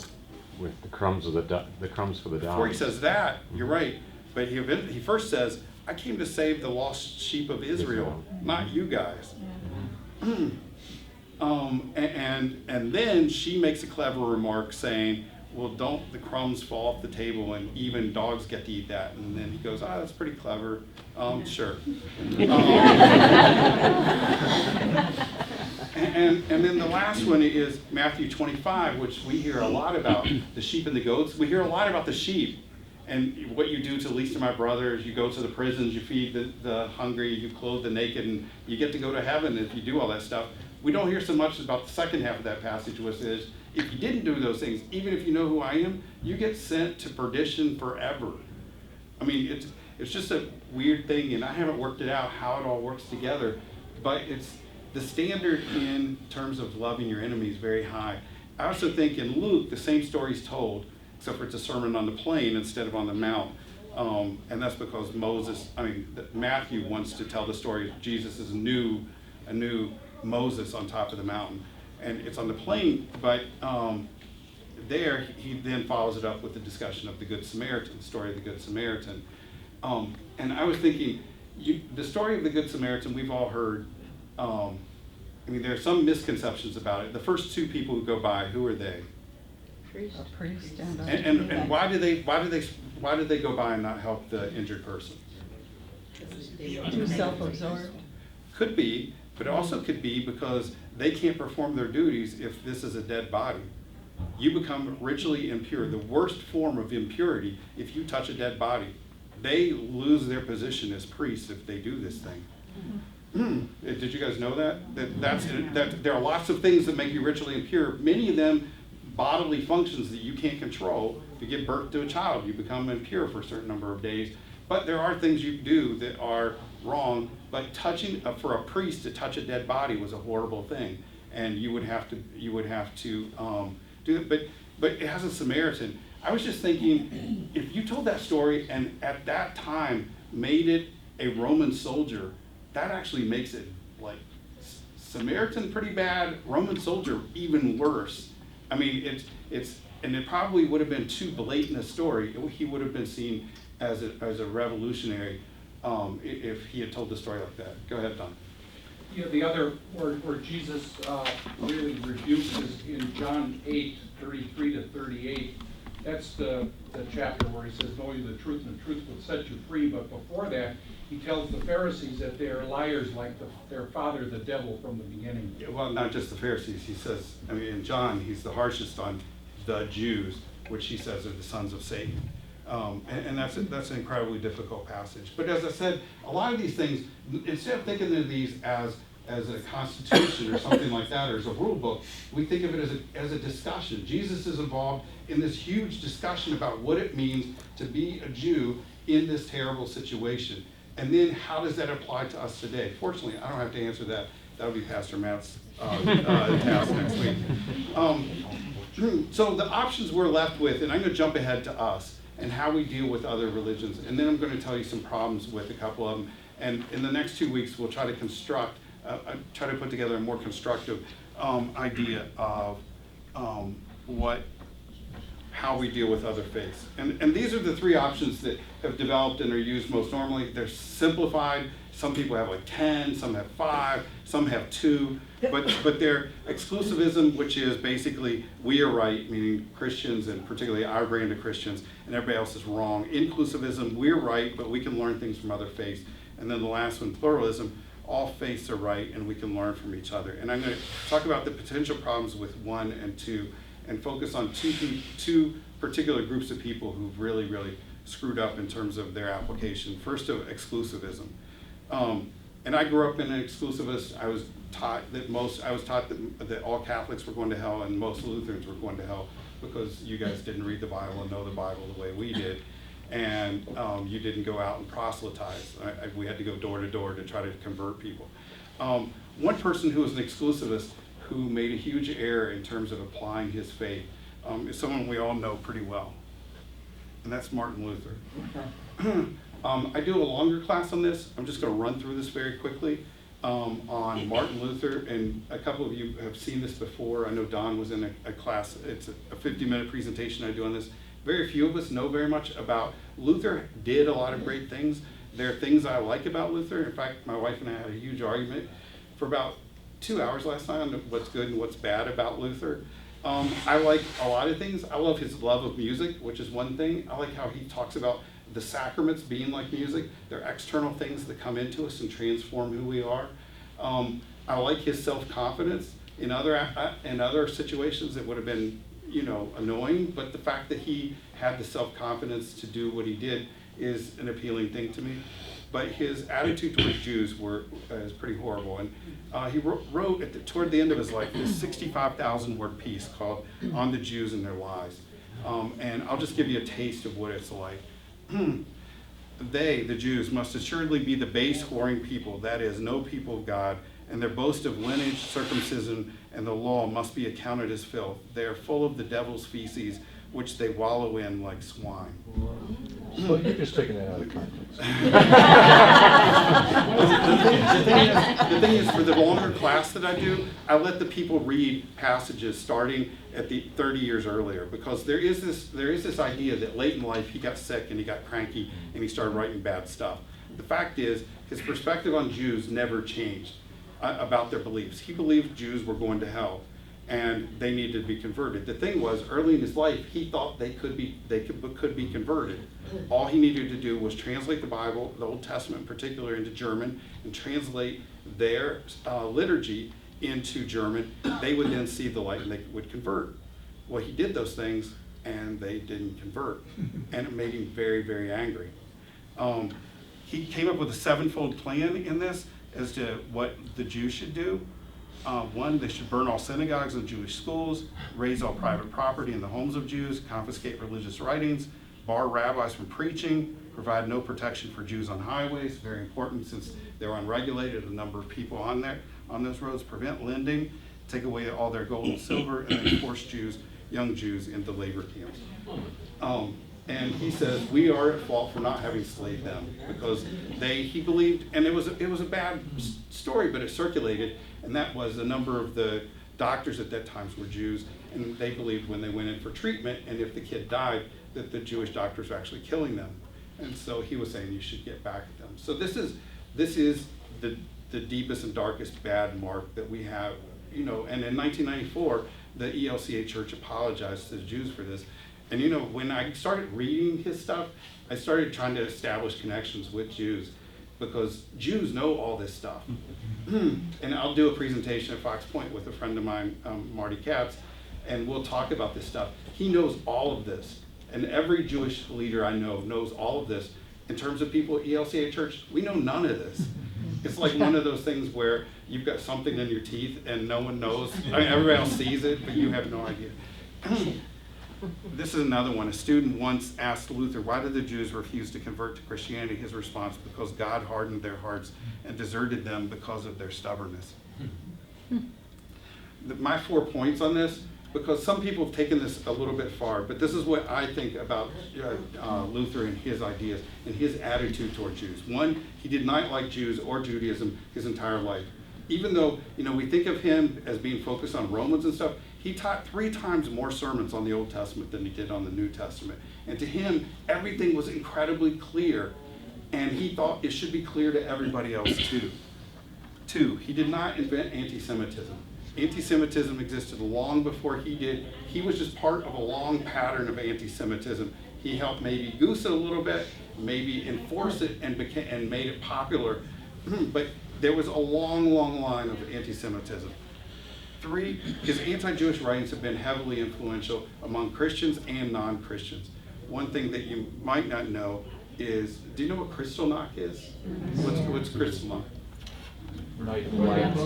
With the crumbs for the dogs. Before he says that, you're right. But he first says, I came to save the lost sheep of Israel, not you guys. And then she makes a clever remark saying, well, don't the crumbs fall off the table and even dogs get to eat that? And then he goes, that's pretty clever. Sure. And then the last one is Matthew 25, which we hear a lot about, the sheep and the goats. We hear a lot about the sheep and what you do to the least of my brothers. You go to the prisons, you feed the hungry, you clothe the naked, and you get to go to heaven if you do all that stuff. We don't hear so much about the second half of that passage, which is, if you didn't do those things, even if you know who I am, you get sent to perdition forever. I mean, it's just a weird thing, and I haven't worked it out how it all works together, but it's the standard in terms of loving your enemy is very high. I also think in Luke, the same story is told, except for it's a sermon on the plain instead of on the mount. And that's because Matthew wants to tell the story of Jesus as a new Moses on top of the mountain. And it's on the plain, but there he then follows it up with the discussion of the Good Samaritan, the story of the Good Samaritan. And I was thinking, the story of the Good Samaritan, we've all heard. There are some misconceptions about it. The first 2 people who go by, who are they? A priest and And why did they go by and not help the injured person? too self-absorbed. Could be, but it also could be because they can't perform their duties if this is a dead body. You become ritually impure. The worst form of impurity, if you touch a dead body, they lose their position as priests if they do this thing. Did you guys know that there are lots of things that make you ritually impure, many of them bodily functions that you can't control. If you give birth to a child, you become impure for a certain number of days. But there are things you do that are wrong, but touching, for a priest to touch a dead body was a horrible thing, and you would have to do it. But it has a Samaritan. I was just thinking, if you told that story and at that time made it a Roman soldier, that actually makes it like Samaritan pretty bad, Roman soldier even worse. I mean, and it probably would have been too blatant a story. He would have been seen as a revolutionary if he had told the story like that. Go ahead, Don. the other where Jesus really rebukes is in John 8:33-38. That's the chapter where he says, know you the truth, and the truth will set you free. But before that, he tells the Pharisees that they are liars like their father, the devil, from the beginning. Yeah, well, not just the Pharisees. He says, I mean, in John, he's the harshest on the Jews, which he says are the sons of Satan. And that's an incredibly difficult passage. But as I said, a lot of these things, instead of thinking of these as a constitution or something like that, or as a rule book, we think of it as a discussion. Jesus is involved in this huge discussion about what it means to be a Jew in this terrible situation. And then how does that apply to us today? Fortunately, I don't have to answer that. That'll be Pastor Matt's task next week. So the options we're left with, and I'm going to jump ahead to us and how we deal with other religions, and then I'm going to tell you some problems with a couple of them. And in the next 2 weeks, we'll try to try to put together a more constructive idea of how we deal with other faiths. And these are the three options that have developed and are used most normally. They're simplified. Some people have like 10, some have 5, some have 2, but they're exclusivism, which is basically we are right, meaning Christians and particularly our brand of Christians, and everybody else is wrong. Inclusivism, we're right, but we can learn things from other faiths. And then the last one, pluralism, all faiths are right and we can learn from each other. And I'm going to talk about the potential problems with 1 and 2 and focus on two particular groups of people who've really, really screwed up in terms of their application. First of exclusivism. And I grew up in an exclusivist. I was taught that all Catholics were going to hell and most Lutherans were going to hell because you guys didn't read the Bible and know the Bible the way we did. And you didn't go out and proselytize. We had to go door to door to try to convert people. One person who was an exclusivist who made a huge error in terms of applying his faith is someone we all know pretty well, and that's Martin Luther. I do a longer class on this. I'm just going to run through this very quickly on Martin Luther, and a couple of you have seen this before. I know Don was in a class. It's a 50-minute presentation I do on this. Very few of us know very much about Luther. Did a lot of great things. There are things I like about Luther. In fact, my wife and I had a huge argument for about 2 hours last night on what's good and what's bad about Luther. I like a lot of things. I love his love of music, which is one thing. I like how he talks about the sacraments being like music. They're external things that come into us and transform who we are. I like his self-confidence in other situations that would have been, annoying, but the fact that he had the self-confidence to do what he did is an appealing thing to me. But his attitude towards Jews is pretty horrible. And he wrote toward the end of his life this 65,000 word piece called On the Jews and Their Lies. And I'll just give you a taste of what it's like. They, the Jews, must assuredly be the base whoring people, that is, no people of God, and their boast of lineage, circumcision, and the law must be accounted as filth. They are full of the devil's feces, which they wallow in like swine. So you're just taking that out of context. The thing is, for the longer class that I do, I let the people read passages starting at the 30 years earlier, because there is this idea that late in life he got sick and he got cranky and he started writing bad stuff. The fact is, his perspective on Jews never changed about their beliefs. He believed Jews were going to hell and they needed to be converted. The thing was, early in his life, he thought they could be converted. All he needed to do was translate the Bible, the Old Testament in particular, into German, and translate their liturgy into German. They would then see the light and they would convert. Well, he did those things and they didn't convert, and it made him very, very angry. He came up with a 7-fold plan in this as to what the Jews should do. 1, they should burn all synagogues and Jewish schools, raise all private property in the homes of Jews, confiscate religious writings, bar rabbis from preaching, provide no protection for Jews on highways, very important since they're unregulated, a number of people on those roads, prevent lending, take away all their gold and silver, and then force young Jews into labor camps. And he says we are at fault for not having slayed them, because he believed, and it was a bad story, but it circulated, and that was a number of the doctors at that time were Jews, and they believed when they went in for treatment, and if the kid died, that the Jewish doctors were actually killing them. And so he was saying you should get back at them. So this is the the deepest and darkest bad mark that we have, you know. And in 1994, the ELCA Church apologized to the Jews for this. And you know, when I started reading his stuff, I started trying to establish connections with Jews, because Jews know all this stuff. And I'll do a presentation at Fox Point with a friend of mine, Marty Katz, and we'll talk about this stuff. He knows all of this, and every Jewish leader I know knows all of this. In terms of people at ELCA Church, we know none of this. It's like one of those things where you've got something in your teeth and no one knows. I mean, everybody else sees it, but you have no idea. This is another one. A student once asked Luther, why did the Jews refuse to convert to Christianity? His response, because God hardened their hearts and deserted them because of their stubbornness. My 4 points on this, because some people have taken this a little bit far, but this is what I think about Luther and his ideas and his attitude toward Jews. One, he did not like Jews or Judaism his entire life. Even though, you know, we think of him as being focused on Romans and stuff, he taught 3 times more sermons on the Old Testament than he did on the New Testament. And to him, everything was incredibly clear, and he thought it should be clear to everybody else too. 2, he did not invent anti-Semitism. Anti-Semitism existed long before he did. He was just part of a long pattern of anti-Semitism. He helped maybe goose it a little bit, maybe enforce it, and made it popular. But there was a long, long line of anti-Semitism. 3, his anti-Jewish writings have been heavily influential among Christians and non-Christians. One thing that you might not know is, do you know what Kristallnacht is? What's Kristallnacht? Night of lights.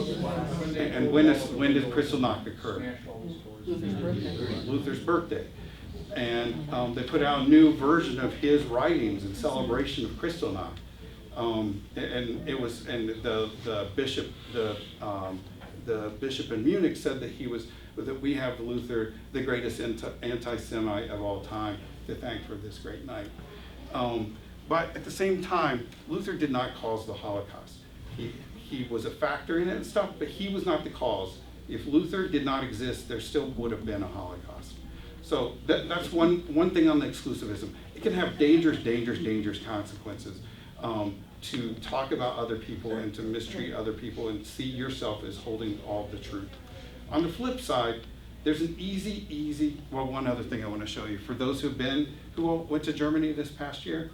And when did Kristallnacht occur? Luther's birthday. Luther's birthday. And they put out a new version of his writings in celebration of Kristallnacht. And it was, and the bishop in Munich said that we have Luther, the greatest anti-Semite of all time, to thank for this great night. But at the same time, Luther did not cause the Holocaust. He was a factor in it and stuff, but he was not the cause. If Luther did not exist, there still would have been a Holocaust. So that's one thing on the exclusivism. It can have dangerous consequences to talk about other people and to mistreat other people and see yourself as holding all the truth. On the flip side, there's an easy, well, one other thing I want to show you. For those who went to Germany this past year,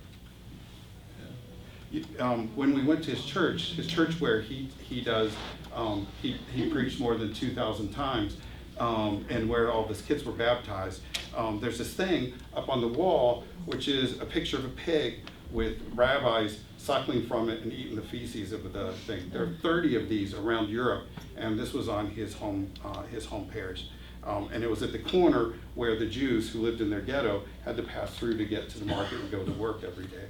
when we went to his church where he preached more than 2,000 times, and where all his kids were baptized, there's this thing up on the wall, which is a picture of a pig with rabbis suckling from it and eating the feces of the thing. There are 30 of these around Europe, and this was on his home parish. And it was at the corner where the Jews who lived in their ghetto had to pass through to get to the market and go to work every day.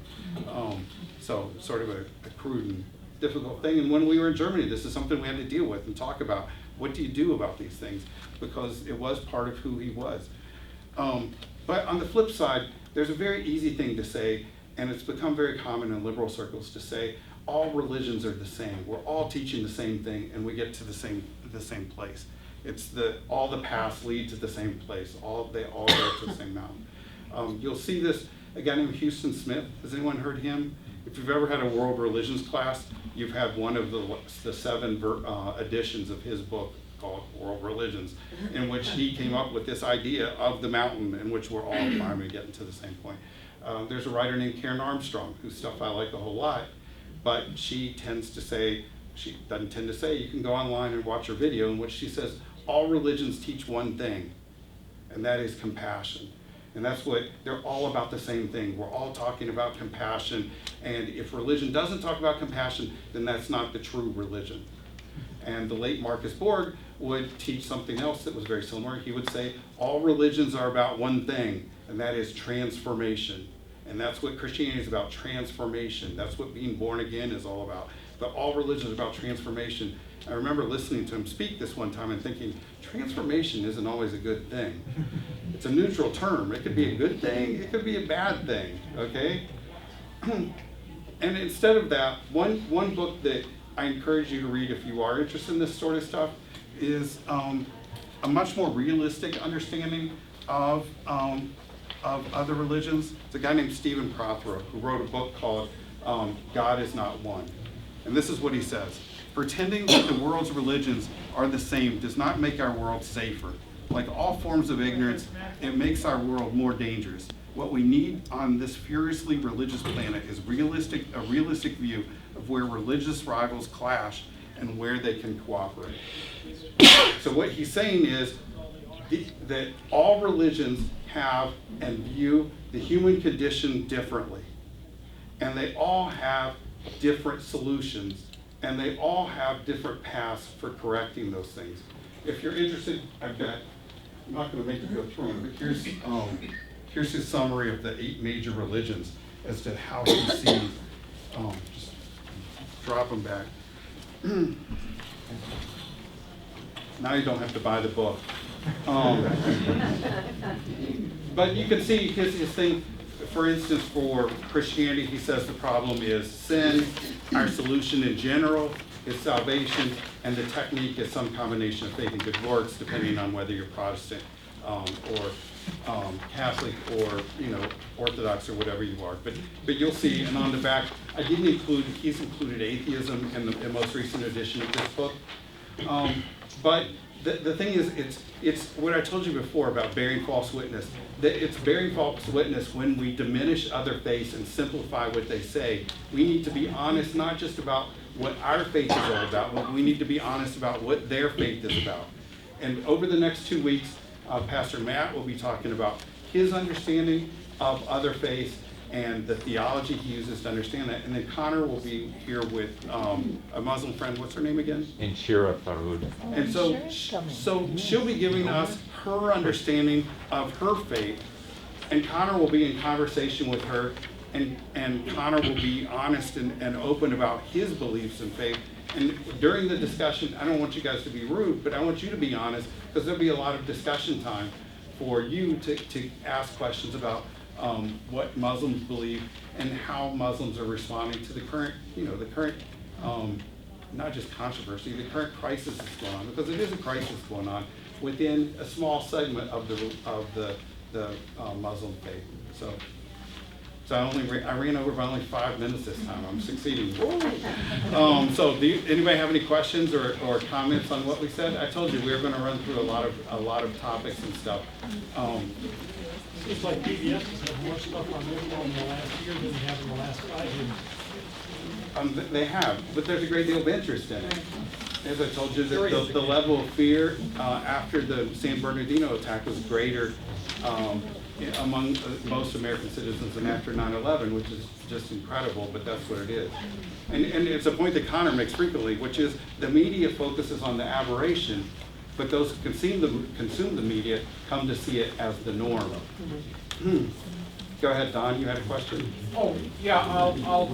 So sort of a crude and difficult thing. And when we were in Germany, this is something we had to deal with and talk about. What do you do about these things? Because it was part of who he was. But on the flip side, there's a very easy thing to say, and it's become very common in liberal circles to say, all religions are the same. We're all teaching the same thing, and we get to the same place. It's all the paths lead to the same place. They all go to the same mountain. You'll see this, a guy named Houston Smith. Has anyone heard him? If you've ever had a world religions class, you've had one of the 7 editions of his book called World Religions, in which he came up with this idea of the mountain in which we're all finally getting to the same point. There's a writer named Karen Armstrong, whose stuff I like a whole lot, but she doesn't tend to say, you can go online and watch her video in which she says, all religions teach one thing, and that is compassion. And that's what, they're all about the same thing. We're all talking about compassion, and if religion doesn't talk about compassion, then that's not the true religion. And the late Marcus Borg would teach something else that was very similar. He would say, all religions are about one thing, and that is transformation. And that's what Christianity is about, transformation. That's what being born again is all about. But all religions are about transformation. I remember listening to him speak this one time and thinking, transformation isn't always a good thing. It's a neutral term. It could be a good thing, it could be a bad thing, okay? And instead of that, one book that I encourage you to read if you are interested in this sort of stuff is a much more realistic understanding of other religions. It's a guy named Stephen Prothero who wrote a book called God Is Not One. And this is what he says. Pretending that the world's religions are the same does not make our world safer. Like all forms of ignorance, it makes our world more dangerous. What we need on this furiously religious planet is a realistic view of where religious rivals clash and where they can cooperate. So what he's saying is that all religions have and view the human condition differently. And they all have different solutions. And they all have different paths for correcting those things. If you're interested, I'm not going to make you go through them, but here's his summary of the 8 major religions as to how he sees. Just drop them back. Now you don't have to buy the book. But you can see his thing. For instance, for Christianity, he says the problem is sin. Our solution in general is salvation, and the technique is some combination of faith and good works, depending on whether you're Protestant or Catholic or Orthodox or whatever you are. But you'll see, and on the back, I didn't include. He's included atheism in the most recent edition of this book. But the thing is, it's what I told you before about bearing false witness. That it's bearing false witness when we diminish other faiths and simplify what they say. We need to be honest, not just about what our faith is all about, but we need to be honest about what their faith is about. And over the next 2 weeks, Pastor Matt will be talking about his understanding of other faiths and the theology he uses to understand that. And then Conor will be here with a Muslim friend. What's her name again? Inshira Faroud. And so she'll be giving us her understanding of her faith, and Conor will be in conversation with her, and Conor will be honest and open about his beliefs and faith. And during the discussion, I don't want you guys to be rude, but I want you to be honest, because there'll be a lot of discussion time for you to ask questions about what Muslims believe and how Muslims are responding to the current, not just controversy, the current crisis that's going on, because it is a crisis going on within a small segment of the Muslim faith. So I ran over by only 5 minutes this time. I'm succeeding. So anybody have any questions or comments on what we said? I told you we were going to run through a lot of topics and stuff. It's like PBS has had more stuff on their phone in the last year than they have in the last 5 years. They have, but there's a great deal of interest in it. As I told you, the level of fear after the San Bernardino attack was greater among most American citizens than after 9/11, which is just incredible, but that's what it is. And it's a point that Conor makes frequently, which is the media focuses on the aberration, but those who consume the media come to see it as the norm. Go ahead, Don, you had a question? Oh, yeah, I'll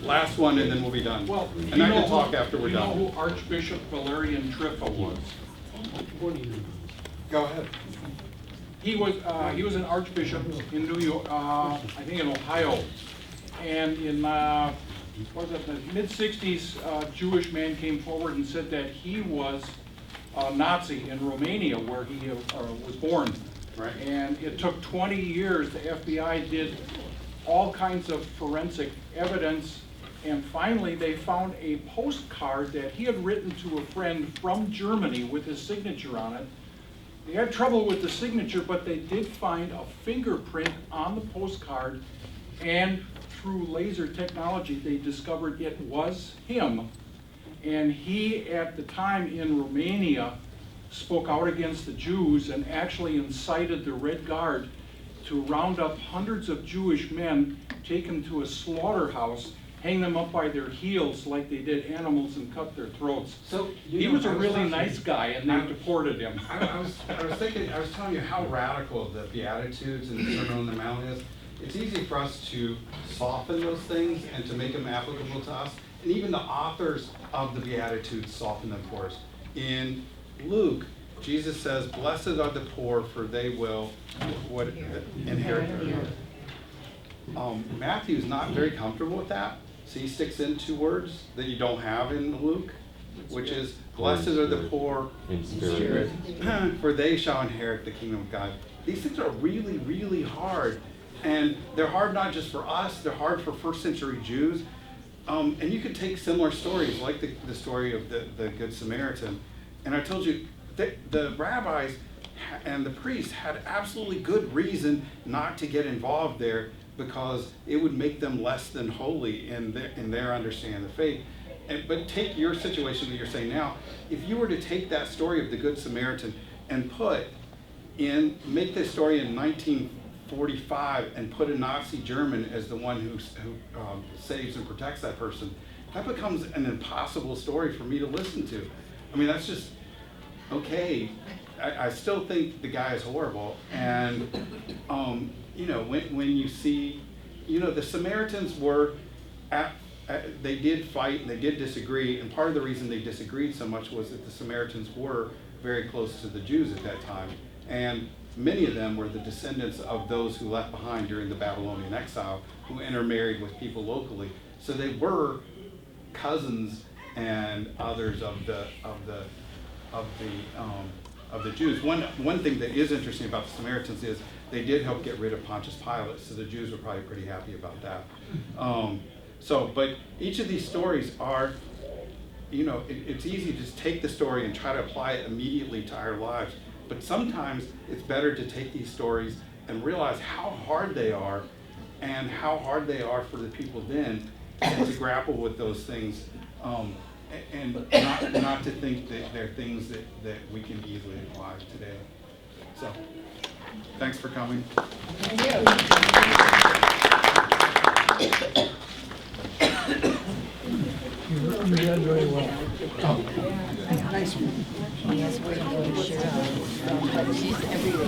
Last one, and then we'll be done. Well, and I can talk after we're done. You know who Archbishop Valerian Triffa was? Go ahead. He was an archbishop in New York, I think in Ohio, and in the mid-60s, a Jewish man came forward and said that he was a Nazi in Romania, where he was born. Right. And it took 20 years. The FBI did all kinds of forensic evidence, and finally they found a postcard that he had written to a friend from Germany with his signature on it. They had trouble with the signature, but they did find a fingerprint on the postcard, and through laser technology they discovered it was him. And he, at the time in Romania, spoke out against the Jews and actually incited the Red Guard to round up hundreds of Jewish men, take them to a slaughterhouse, hang them up by their heels like they did animals, and cut their throats. So he was a really nice guy, and they deported him. I was telling you how radical the Beatitudes and the Sermon on the Mount is. It's easy for us to soften those things and to make them applicable to us. And even the authors of the Beatitudes soften them for us. In Luke, Jesus says, "Blessed are the poor, for they will inherit the earth." Matthew's not very comfortable with that, so he sticks in 2 words that you don't have in Luke, which is, "Blessed are the poor in spirit, for they shall inherit the kingdom of God." These things are really, really hard, and they're hard not just for us, they're hard for first century Jews. And you could take similar stories, like the story of the Good Samaritan. And I told you, the rabbis and the priests had absolutely good reason not to get involved there, because it would make them less than holy in their understanding of the faith. But take your situation that you're saying now. If you were to take that story of the Good Samaritan and make this story in 1945 and put a Nazi German as the one who saves and protects that person, that becomes an impossible story for me to listen to. I mean, that's just, okay, I still think the guy is horrible. And, when you see, the Samaritans were, they did fight and they did disagree. And part of the reason they disagreed so much was that the Samaritans were very close to the Jews at that time. And many of them were the descendants of those who left behind during the Babylonian exile, who intermarried with people locally. So they were cousins and others of the Jews. One thing that is interesting about the Samaritans is they did help get rid of Pontius Pilate, so the Jews were probably pretty happy about that. But each of these stories are, it's easy to just take the story and try to apply it immediately to our lives. But sometimes it's better to take these stories and realize how hard they are, and how hard they are for the people then to grapple with those things, and not to think that they're things that we can easily apply today. So, thanks for coming. Thank you. You did very well. Nice one. Yes, we're going to share, but she's everywhere.